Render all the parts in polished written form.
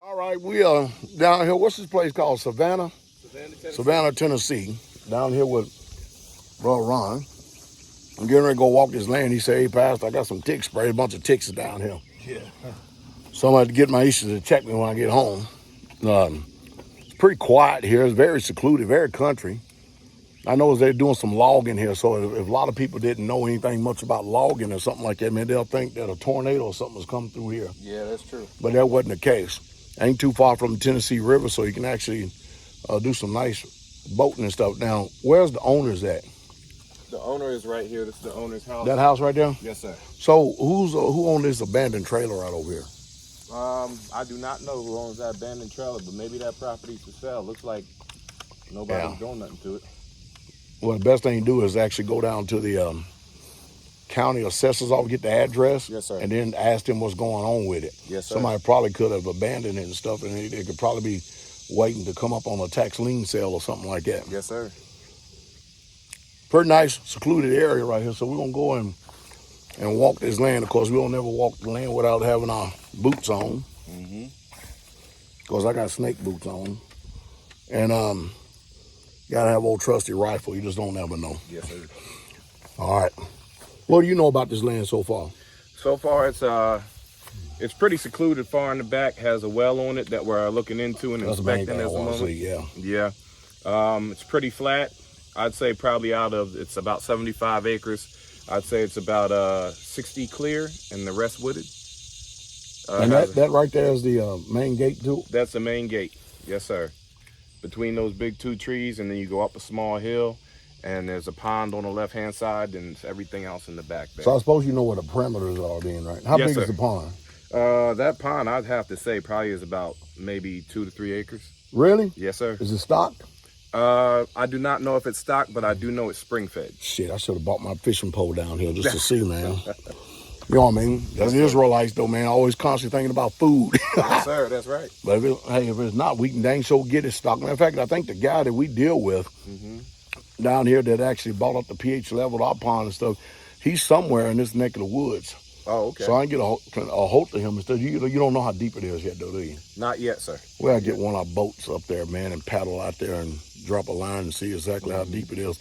All right, we are down here. What's this place called? Savannah, Tennessee. Down here with Brother Ron. I'm getting ready to go walk this land. He said, "Hey, Pastor, I got some tick spray. A bunch of ticks is down here. Yeah. So I'm going to get my issues to check me when I get home." It's pretty quiet here. It's very secluded, very country. I know they're doing some logging here, so if a lot of people didn't know anything much about logging or something like that, man, they'll think that a tornado or something has come through here. Yeah, that's true. But that wasn't the case. Ain't too far from the Tennessee River, so you can actually do some nice boating and stuff. Now, where's the owners at? The owner is right here. This is the owner's house. That house right there? Yes, sir. So who owns this abandoned trailer right over here? I do not know who owns that abandoned trailer, but maybe that property's for sale. Looks like nobody's doing nothing to it. Well, the best thing to do is actually go down to the county assessor's office, get the address, yes, sir, and then ask them what's going on with it. Yes, sir. Somebody probably could have abandoned it and stuff, and they could probably be waiting to come up on a tax lien sale or something like that. Yes, sir. Pretty nice, secluded area right here. So we're going to go and walk this land. Of course, we don't never walk the land without having our boots on. Mm-hmm. Because I got snake boots on. And got to have old trusty rifle. You just don't ever know. Yes, sir. All right. What do you know about this land so far? So far, it's pretty secluded. Far in the back, has a well on it that we're looking into and inspecting at the moment. Yeah. It's pretty flat. I'd say probably it's about 75 acres. I'd say it's about 60 clear and the rest wooded. And that right there is the main gate too? That's the main gate. Yes, sir. Between those big two trees, and then you go up a small hill, and there's a pond on the left-hand side, and everything else in the back there. So I suppose you know where the perimeters are then, right? How big is the pond? That pond, I'd have to say, probably is about maybe 2 to 3 acres. Really? Yes, sir. Is it stocked? I do not know if it's stocked, but I do know it's spring-fed. Shit, I should have bought my fishing pole down here just to see, man. You know what I mean? The Israelites, though, man, always constantly thinking about food. Yes, sir, that's right. But if it's not, we can dang sure get it stocked. Matter of fact, I think the guy that we deal with down here that actually bought up the pH level of our pond and stuff, he's somewhere in this neck of the woods. Oh, okay. So I can get a hold to him and stuff. You don't know how deep it is yet, though, do you? Not yet, sir. Well, I get one of our boats up there, man, and paddle out there and drop a line and see exactly how deep it is.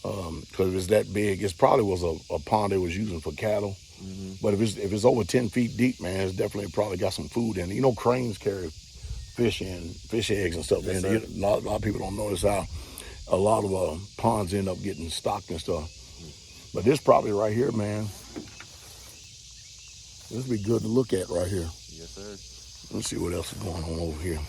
Because if it's that big, it probably was a pond they was using for cattle. But if it's over 10 feet deep, man, it's definitely probably got some food in it. You know, cranes carry fish eggs and stuff. Yes, A lot of people don't notice how a lot of ponds end up getting stocked and stuff. But this property right here, man, this would be good to look at right here. Yes, sir. Let's see what else is going on over here.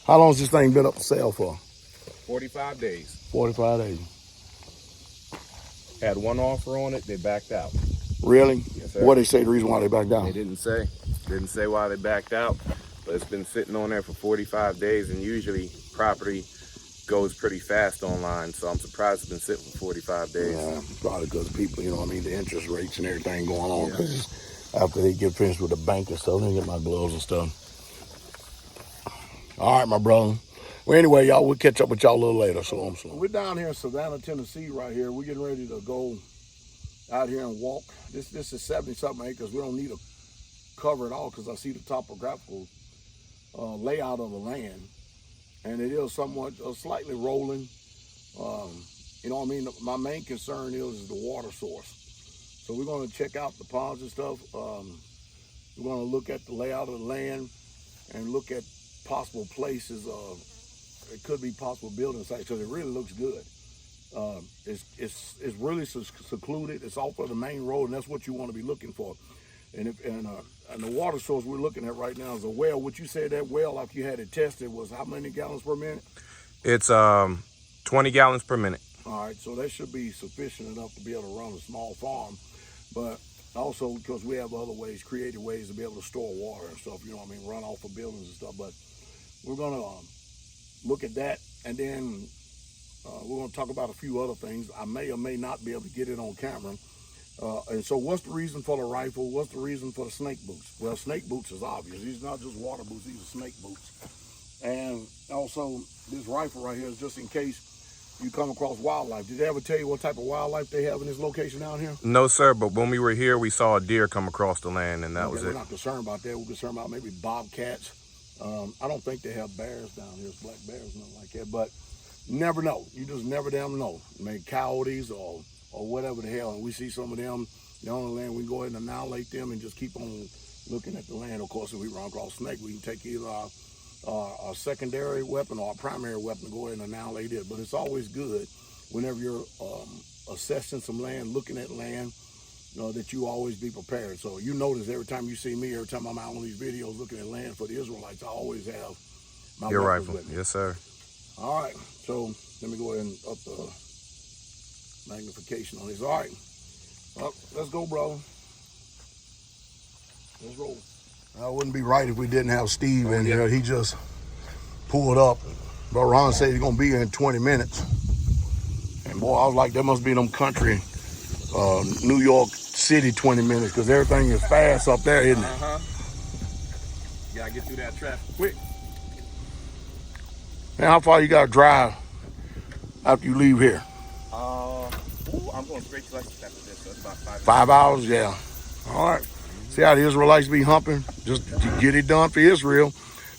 How long has this thing been up for sale for? 45 days. 45 days. Had one offer on it, they backed out. Really? Yes, sir. What did they say the reason why they backed out? They didn't say. Didn't say why they backed out, but it's been sitting on there for 45 days, and usually property goes pretty fast online, so I'm surprised it's been sitting for 45 days. Yeah, probably because people, you know what I mean, the interest rates and everything going on. Because after they get finished with the bank and stuff, they get my gloves and stuff. All right, my brother. Well, anyway, y'all, we'll catch up with y'all a little later. Shalom, shalom. We're down here in Savannah, Tennessee right here. We're getting ready to go out here and walk. This is 70-something acres. We don't need to cover it all because I see the topographical layout of the land. And it is somewhat slightly rolling. You know what I mean? My main concern is the water source. So we're going to check out the ponds and stuff. We're going to look at the layout of the land and look at possible places. It could be possible building sites because it really looks good. It's really secluded. It's off of the main road, and that's what you want to be looking for. And the water source we're looking at right now is a well. Would you say that well, after you had it tested, was how many gallons per minute? It's 20 gallons per minute. All right, so that should be sufficient enough to be able to run a small farm. But also because we have other ways, creative ways to be able to store water and stuff, you know what I mean, run off of buildings and stuff. But we're going to look at that, and then we're going to talk about a few other things. I may or may not be able to get it on camera. And so what's the reason for the rifle? What's the reason for the snake boots? Well, snake boots is obvious. These are not just water boots, these are snake boots. And also, this rifle right here is just in case you come across wildlife. Did they ever tell you what type of wildlife they have in this location down here? No, sir, but when we were here, we saw a deer come across the land, and that was it. We're not concerned about that. We're concerned about maybe bobcats. I don't think they have bears down here, black bears, nothing like that, but you never know. You just never damn know. Maybe coyotes or whatever the hell, and we see some of them, the only land, we can go ahead and annihilate them and just keep on looking at the land. Of course, if we run across a snake, we can take either our secondary weapon or our primary weapon to go ahead and annihilate it. But it's always good whenever you're assessing some land, looking at land, that you always be prepared. So you notice every time you see me, every time I'm out on these videos looking at land for the Israelites, I always have my Your weapons rifle. with me. Yes, sir. All right, so let me go ahead and up the magnification on this. All right, let's go, bro. Let's roll. It wouldn't be right if we didn't have Steve in here. He just pulled up. Bro, Ron said he's gonna be here in 20 minutes. And boy, I was like, that must be them country New York City 20 minutes, because everything is fast up there, isn't it? You gotta get through that traffic quick. Man, how far you gotta drive after you leave here? I'm going straight to Lexington after this, so it's about 5 hours, yeah. All right. See how the Israelites be humping? Just to get it done for Israel.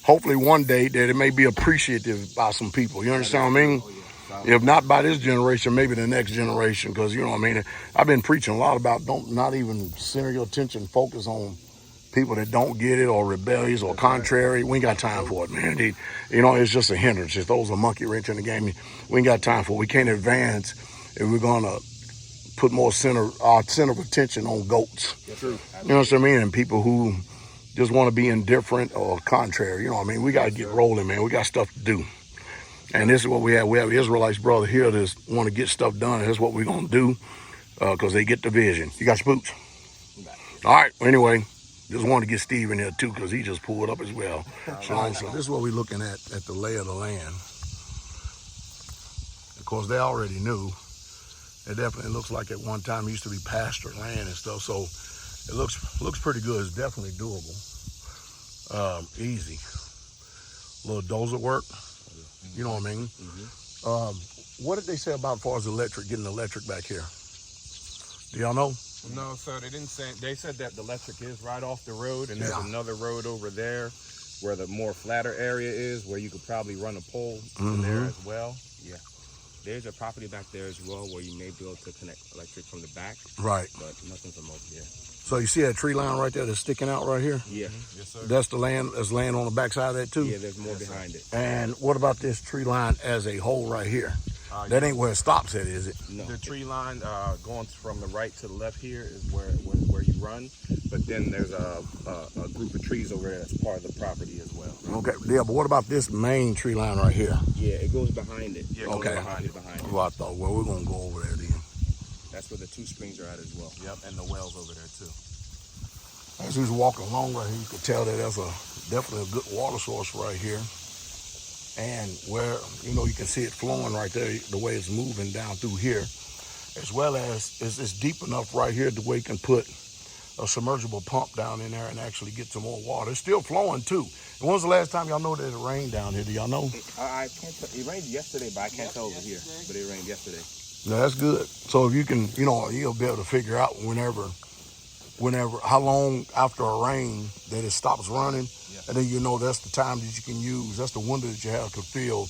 Hopefully one day that it may be appreciated by some people. You understand what I mean? If not by this generation, maybe the next generation, because you know what I mean. I've been preaching a lot about not even center your attention, focus on people that don't get it or rebellious or contrary. We ain't got time for it, man. It's just a hindrance. It throws a monkey wrench in the game. We ain't got time for it. We can't advance if we're gonna put more our center of attention on goats. True. You know what I mean? And people who just want to be indifferent or contrary. You know what I mean? We got to get rolling, man. We got stuff to do. And this is what we have. We have Israelites brother here that want to get stuff done. And that's what we're going to do because they get the vision. You got your boots? All right. Anyway, just wanted to get Steve in here too because he just pulled up as well. So this is what we're looking at the lay of the land. Of course, they already knew. It definitely looks like at one time it used to be pasture land and stuff. So it looks pretty good. It's definitely doable. Easy. A little dozer work. You know what I mean? What did they say about as far as electric, getting electric back here? Do y'all know? No, sir, they didn't say. They said that the electric is right off the road, and there's another road over there where the more flatter area is, where you could probably run a pole to there as well. Yeah. There's a property back there as well where you may be able to connect electric from the back. Right. But nothing from over here. So you see that tree line right there that's sticking out right here? Yeah. Yes, sir. That's the land. There's land on the backside of that too? Yeah, there's more behind it. And what about this tree line as a whole right here? That ain't where it stops at, is it? No. The tree line going from the right to the left here is where you run. But then there's a group of trees over there that's part of the property as well. Okay. Yeah, but what about this main tree line right here? Yeah, it goes behind it. Yeah, okay. Behind it. Well, I thought, we're going to go over there then. That's where the 2 springs are at as well. Yep, and the wells over there too. As he was walking along right here, you could tell that there's definitely a good water source right here. And where, you can see it flowing right there, the way it's moving down through here, as well as it's deep enough right here the way you can put a submergible pump down in there and actually get some more water. It's still flowing too. And when was the last time y'all know that it rained down here? Do y'all know? I can't tell. It rained yesterday, but I can't tell over here. But it rained yesterday. No, that's good. So if you can, you'll be able to figure out whenever, how long after a rain that it stops running, and then that's the time that you can use. That's the window that you have to fill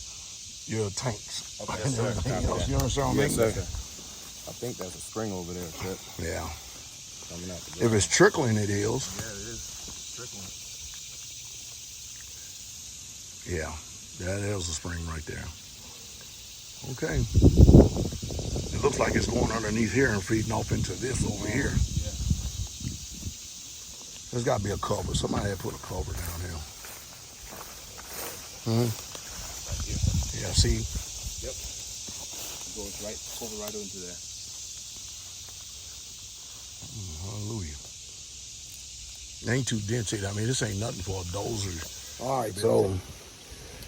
your tanks. Okay, and everything else. You understand what I mean? Yes, sir. I think there's a spring over there, Chip. Yeah. Coming out if it's trickling, it is. Yeah, it is trickling. Yeah, that is a spring right there. Okay. It looks like it's going underneath here and feeding off into this over here. There's got to be a cover. Somebody had put a cover down here. Yeah, see? Yep. It goes right into there. Hallelujah. It ain't too dense either. I mean, this ain't nothing for a dozer. All right, so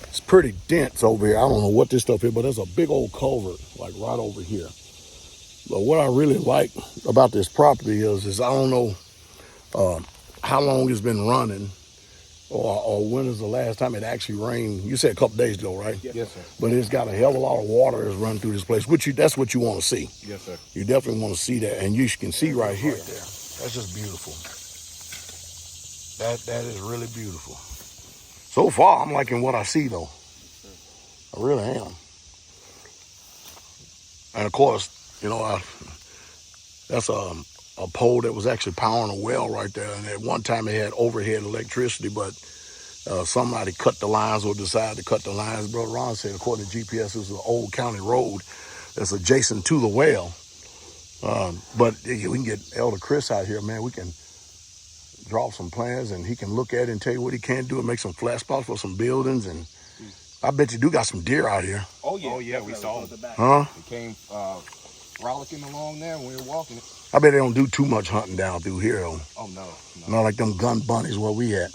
it's pretty dense over here. I don't know what this stuff is, but there's a big old culvert like right over here. But what I really like about this property is I don't know how long it's been running, or when is the last time it actually rained? You said a couple days ago, right? Yes, sir. But it's got a hell of a lot of water that's running through this place, that's what you want to see. Yes, sir. You definitely want to see that, and you can see right here. That's just beautiful. That is really beautiful. So far, I'm liking what I see, though. I really am. And of course, you know, that's a pole that was actually powering a well right there. And at one time, it had overhead electricity, but somebody cut the lines or decided to cut the lines. Brother Ron said, according to GPS, this is an old county road that's adjacent to the well. But we can get Elder Chris out here, man. We can draw some plans, and he can look at it and tell you what he can do and make some flat spots for some buildings. And I bet you do got some deer out here. Oh yeah, we saw them. Huh? They came frolicking along there when we were walking it. I bet they don't do too much hunting down through here, though. Oh no. Not like them gun bunnies where we at.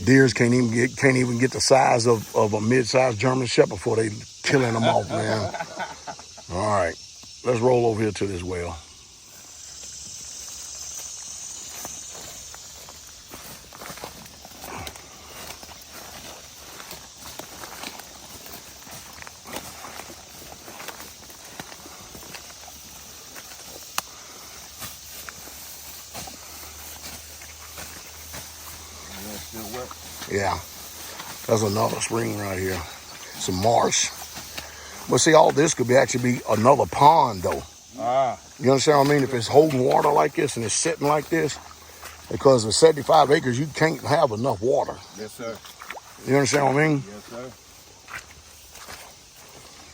Deers can't even get the size of a mid-sized German Shepherd before they killing them off, man. All right, let's roll over here to this well. Yeah, that's another spring right here. Some marsh. But see, all this could actually be another pond, though. You understand what I mean? If it's holding water like this and it's sitting like this, because in 75 acres, you can't have enough water. Yes, sir. You understand what I mean? Yes, sir.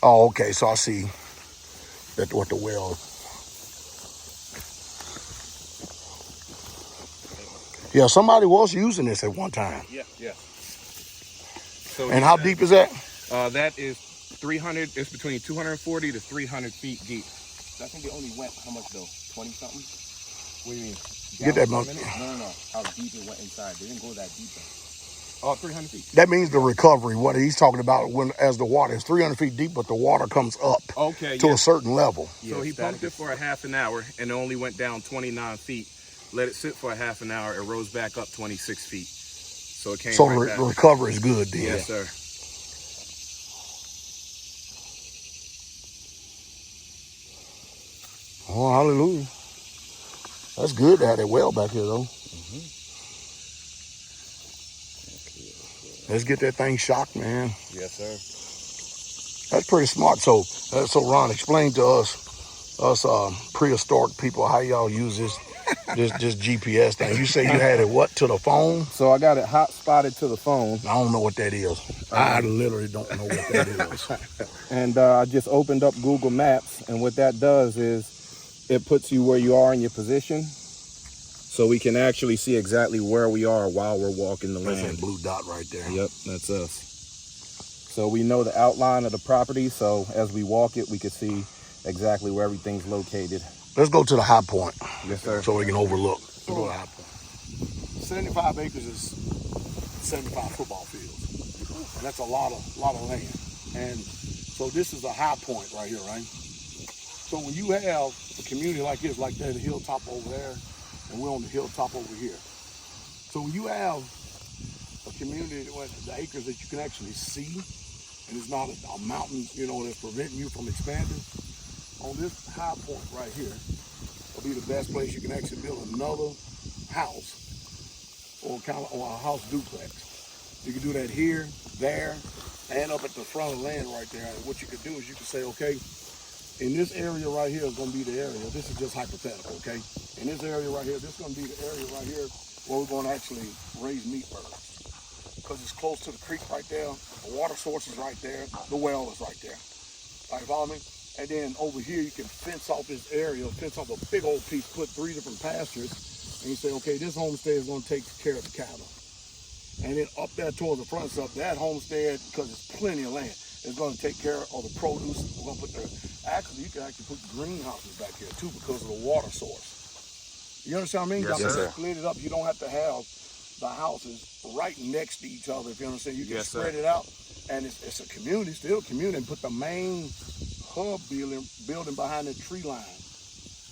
Oh, okay, so I see that what the well. Yeah, somebody was using this at one time. Yeah. So and how deep is that? That is 300. It's between 240 to 300 feet deep. I think it only went how much though? 20 something? What do you mean? Get that much. No. How deep it went inside? They didn't go that deep though. Oh, 300 feet. That means the recovery. What he's talking about as the water is 300 feet deep, but the water comes up to a certain level. So he pumped it for a half an hour and it only went down 29 feet. Let it sit for a half an hour. It rose back up 26 feet. So it came right back. The recovery is good then. Yes, sir. Oh, hallelujah. That's good to have that well back here, though. Let's get that thing shocked, man. Yes, sir. That's pretty smart. So Ron, explain to us prehistoric people how y'all use this GPS thing. You say you had it what, to the phone? So I got it hot spotted to the phone. I don't know what that is. I literally don't know what that is. And I just opened up Google Maps, and what that does is it puts you where you are in your position, so we can actually see exactly where we are while we're walking the land. That's that blue dot right there. Yep, that's us. So we know the outline of the property, so as we walk it, we can see exactly where everything's located. Let's go to the high point. Yes, sir. So we can overlook. Let's go to the high point. 75 acres is 75 football fields. And that's a lot of land. And so this is a high point right here, right? So when you have a community like this, like that hilltop over there, and we're on the hilltop over here. So when you have a community with the acres that you can actually see, and it's not a mountain, that's preventing you from expanding, on this high point right here will be the best place you can actually build another house or a house duplex. You can do that here, there, and up at the front of the land right there. And what you could do is you could say, okay, in this area right here is going to be the area. This is just hypothetical, okay? In this area right here, this is going to be the area right here where we're going to actually raise meat birds. Because it's close to the creek right there. The water source is right there. The well is right there. All right, follow me? And then over here, you can fence off this area, fence off a big old piece, put 3 different pastures. And you say, okay, this homestead is going to take care of the cattle. And then up there towards the front stuff, that homestead, because there's plenty of land, is going to take care of the produce. We're going to put you can actually put greenhouses back here too because of the water source. You understand what I mean? Yes, sir. Split it up. You don't have to have the houses right next to each other, if you understand. You can spread it out. And it's a community, still a community, and put the main hub building behind the tree line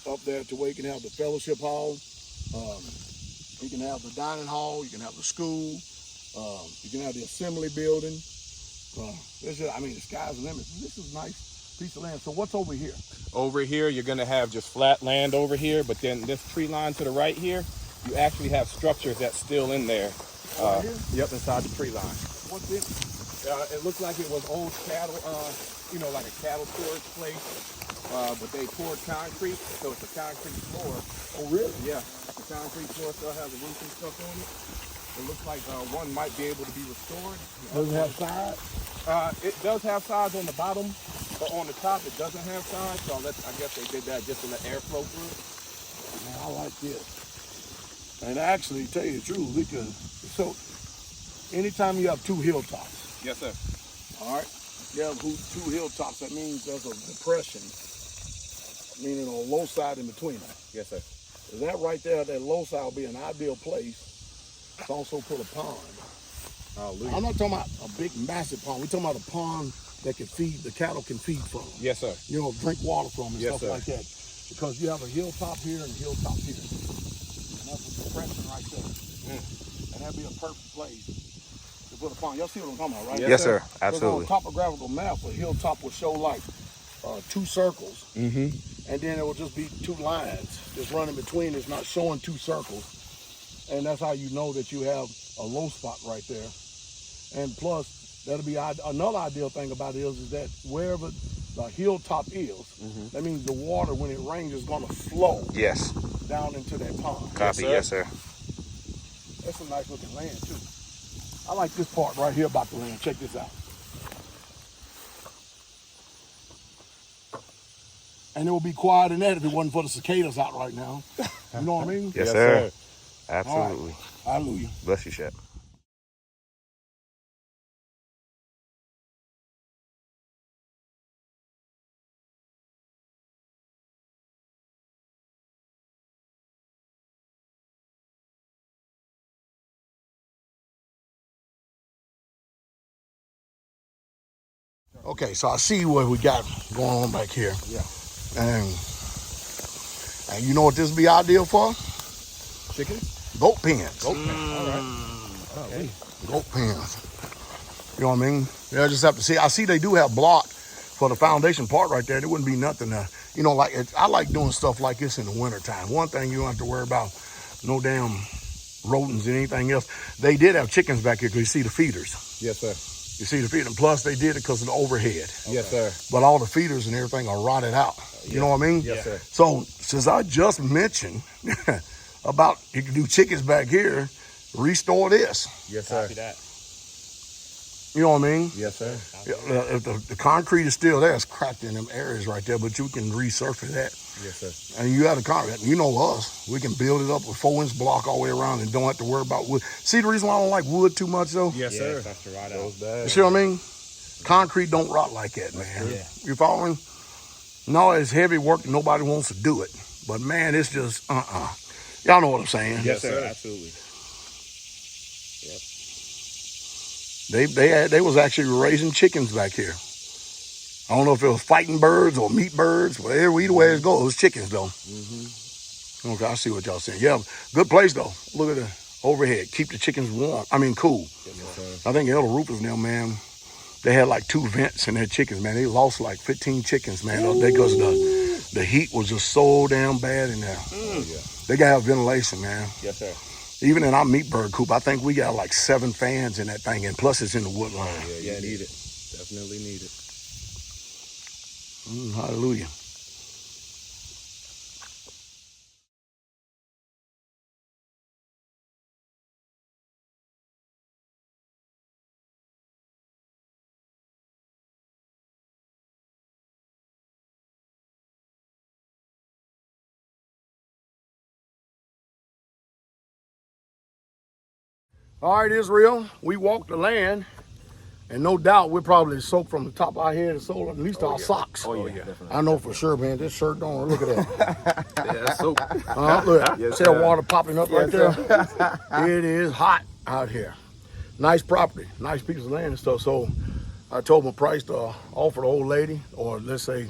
up there to where you can have the fellowship hall, You can have the dining hall, you can have the school, you can have the assembly building. The sky's the limit. This is a nice piece of land. So what's over here? Over here, you're gonna have just flat land over here, but then this tree line to the right here, you actually have structures that's still in there. Right here? Yep, inside the tree line. What's this? It looks like it was old cattle, like a cattle storage place, but they poured concrete, so it's a concrete floor. Oh, really? Yeah, the concrete floor still has the roof and stuff on it. It looks like one might be able to be restored. Does it have sides? It does have sides on the bottom, but on the top it doesn't have sides, so I guess they did that just to let air flow through. Man, I like this. And actually, tell you the truth, so anytime you have two hilltops, Yes, sir. all right, you have two hilltops, that means there's a depression, meaning a low side in between them. Yes, sir. That right there, that low side will be an ideal place to also put a pond. Hallelujah. I'm not talking about a big, massive pond. We're talking about a pond that the cattle can feed from. Yes, sir. Drink water from and Yes, stuff sir. like that. Because you have a hilltop here and a hilltop here. And that's a depression right there. And that'd be a perfect place to put a pond. Y'all see what I'm talking about, right? Yes, sir. Absolutely. On a topographical map, a hilltop will show like two circles. Mm-hmm. And then it will just be two lines just running between. It's not showing two circles. And that's how you know that you have a low spot right there. And plus, that'll be another ideal thing about it is that wherever the hilltop is, that means the water, when it rains, is going to flow Yes. down into that pond. Copy. Yes, sir. That's a nice looking land too. I like this part right here about the land. Check this out. And it would be quiet in that if it wasn't for the cicadas out right now. You know what I mean? Yes, sir. Absolutely. Right. Hallelujah. Bless you, Shep. Okay, so I see what we got going on back here. Yeah. And you know what this would be ideal for? Chicken? Goat pens. Goat pen. All right. Okay. Goat pens. You know what I mean? Yeah, I just have to see. I see they do have block for the foundation part right there. It wouldn't be nothing I like doing stuff like this in the wintertime. One thing you don't have to worry about, no damn rodents and anything else. They did have chickens back here because you see the feeders. Yes, sir. You see the feeders. And plus, they did it because of the overhead. Yes, sir. But all the feeders and everything are rotted out. You know what I mean? Yes, sir. So, since I just mentioned about you can do chickens back here, restore this. Yes, sir. Copy that. You know what I mean? Yes, sir. If the concrete is still there, it's cracked in them areas right there, but you can resurface that. Yes, sir. And you have the concrete. You know us. We can build it up with 4-inch block all the way around and don't have to worry about wood. See the reason why I don't like wood too much, though? Yes, sir. That's the right Goes bad. You see what I mean? Concrete don't rot like that, man. Yeah. You following? No, it's heavy work. Nobody wants to do it. But, man, it's just, Y'all know what I'm saying. Yes, sir. Absolutely. They was actually raising chickens back here. I don't know if it was fighting birds or meat birds, whatever, either way it goes, it was chickens though. Okay, I see what y'all saying. Yeah, good place though. Look at the overhead. Keep the chickens warm. Cool. Yes, sir. I think Elder Rufus now, man, they had like 2 vents in their chickens, man. They lost like 15 chickens, man, because the heat was just so damn bad in there. They gotta have ventilation, man. Yes, sir. Even in our meat bird coop, I think we got like 7 fans in that thing, and plus it's in the wood line. Yeah, need it. Definitely need it. Hallelujah. All right, Israel, we walked the land, and no doubt we're probably soaked from the top of our head to sole, at least our socks. Oh, yeah. Definitely. I know for sure, man. This shirt don't look at that. Yeah, that's soap. Look, Yes, see the sir. water popping up right there? It is hot out here. Nice property, nice piece of land and stuff. So I told my price to offer the old lady, or let's say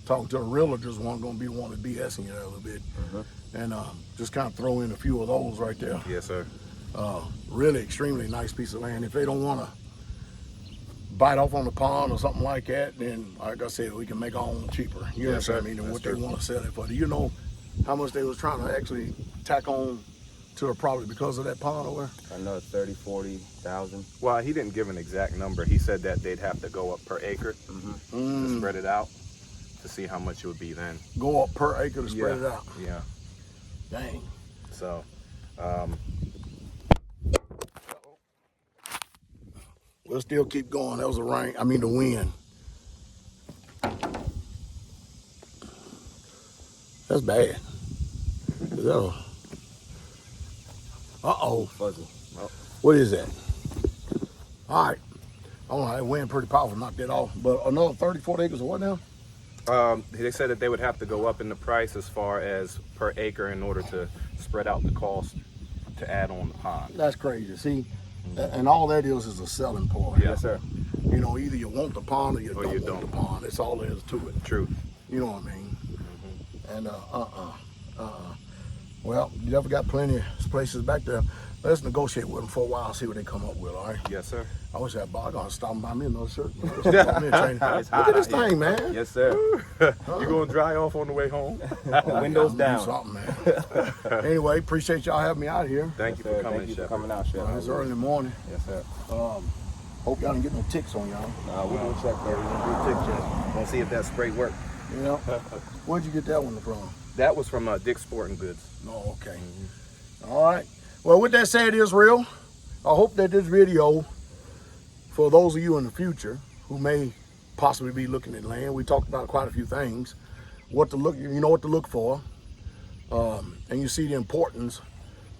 talking to the realtor, just wasn't going to be the one to BSing you a little bit. and just kind of throw in a few of those right there. Yes, sir. Really extremely nice piece of land. If they don't want to bite off on the pond or something like that, then like I said, we can make our own cheaper. You Yes, know what I sir. mean? And That's what true. they want to sell it for. Do you know how much they was trying to actually tack on to the property because of that pond over I know 30, 40,000. Well, he didn't give an exact number. He said that they'd have to go up per acre there? to spread it out to see how much it would be then. Go up per acre to spread it out. Yeah. Dang. So, We'll still keep going. That was the rain. I mean the wind. That's bad. Is that a... Uh-oh. Fuzzy. What is that? All right. I don't know. That wind pretty powerful. Knocked that off. But another 30, 40 acres of what now? they said that they would have to go up in the price as far as per acre in order to spread out the cost to add on the pond. That's crazy. See, and all that is a selling point. Yes, sir. You know, either you want the pond or you Or don't you want don't. the pond. That's all there is to it. True. You know what I mean? And well, you never got plenty of places back there. Let's negotiate with them for a while, see what they come up with, all right? Yes, sir. I wish that bar gonna stop and buy me another shirt. Look at this thing, man. Yes, sir. You gonna dry off on the way home? Windows Do down. something, man. Anyway, appreciate y'all having me out here. Thank you Sir, for coming, thank you for Shepard. coming out, Shepard. It's early in the morning. Yes, sir. Hope y'all didn't get no ticks on y'all. We're going to check Yeah, we're that. gonna do a tick check. Gonna see if that spray worked. You know? Where'd you get that one from? That was from Dick's Sporting Goods. Oh, okay. All right. Well, with that said, Israel, I hope that this video, for those of you in the future who may possibly be looking at land, we talked about quite a few things. What to look, you know what to look for, and you see the importance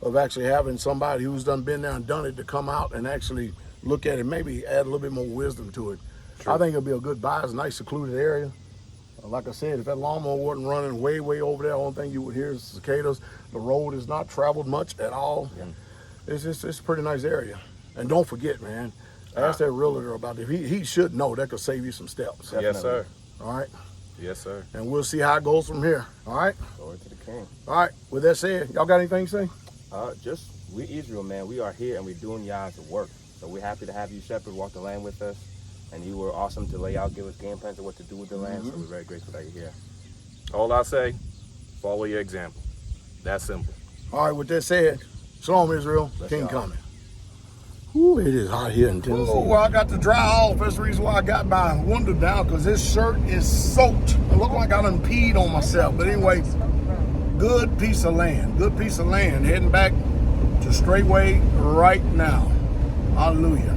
of actually having somebody who's been there and done it to come out and actually look at it, maybe add a little bit more wisdom to it. True. I think it'll be a good buy. It's a nice secluded area. Like I said, if that lawnmower wasn't running way over there, the only thing you would hear is cicadas. The road is not traveled much at all. Yeah. It's a pretty nice area. And don't forget, man, ask that realtor about it. He should know. That could save you some steps. Yes, sir. All right? Yes, sir. And we'll see how it goes from here. All right? Glory to the King. All right. With that said, y'all got anything to say? We Israel, man. We are here and we're doing y'all's work. So we're happy to have you, Shepard, walk the land with us. And you were awesome to lay out, give us game plans of what to do with the land. So we're very grateful that you're here. All I say, follow your example. That's simple. All right. With that said, shalom, Israel. Bless King y'all. coming. Ooh, it is hot here in Tennessee. Oh, well, I got to dry off. That's the reason why I got my window down, because this shirt is soaked. It look like I done peed on myself. But anyway, good piece of land. Good piece of land. Heading back to Straitway right now. Hallelujah.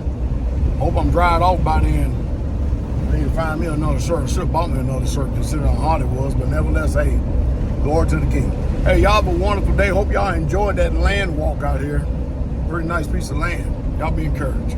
Hope I'm dried off by then. I need to find me another shirt. I should have bought me another shirt considering how hot it was. But nevertheless, hey, glory to the King. Hey, y'all have a wonderful day. Hope y'all enjoyed that land walk out here. Pretty nice piece of land. Y'all be encouraged.